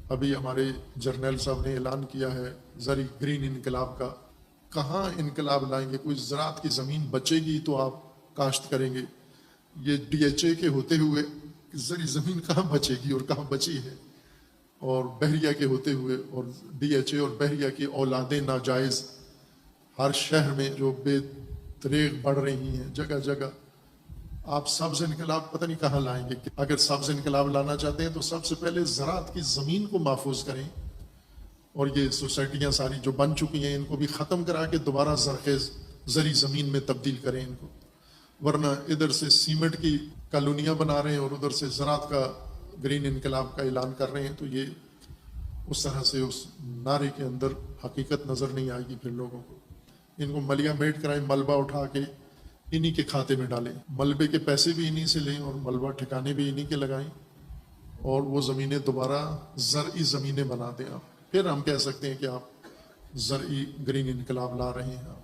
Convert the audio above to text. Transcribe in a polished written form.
ابھی ہمارے جرنیل صاحب نے اعلان کیا ہے زرعی گرین انقلاب کا. کہاں انقلاب لائیں گے؟ کوئی زراعت کی زمین بچے گی تو آپ کاشت کریں گے. یہ ڈی ایچ اے کے ہوتے ہوئے زرعی زمین کہاں بچے گی اور کہاں بچی ہے؟ اور بحریہ کے ہوتے ہوئے اور ڈی ایچ اے اور بحریہ کی اولادیں ناجائز ہر شہر میں جو بے دریغ بڑھ رہی ہیں جگہ جگہ. آپ سبز انقلاب پتہ نہیں کہاں لائیں گے. اگر سبز انقلاب لانا چاہتے ہیں تو سب سے پہلے زراعت کی زمین کو محفوظ کریں، اور یہ سوسائٹیاں ساری جو بن چکی ہیں ان کو بھی ختم کرا کے دوبارہ زرخیز زرعی زمین میں تبدیل کریں ان کو. ورنہ ادھر سے سیمنٹ کی کالونیاں بنا رہے ہیں اور ادھر سے زراعت کا گرین انقلاب کا اعلان کر رہے ہیں، تو یہ اس طرح سے اس نعرے کے اندر حقیقت نظر نہیں آئے گی پھر لوگوں کو. ان کو ملیہ میٹ کرائیں، ملبہ اٹھا کے انہی کے کھاتے میں ڈالیں، ملبے کے پیسے بھی انہی سے لیں اور ملبہ ٹھکانے بھی انہی کے لگائیں، اور وہ زمینیں دوبارہ زرعی زمینیں بنا دیں. آپ پھر ہم کہہ سکتے ہیں کہ آپ زرعی گرین انقلاب لا رہے ہیں.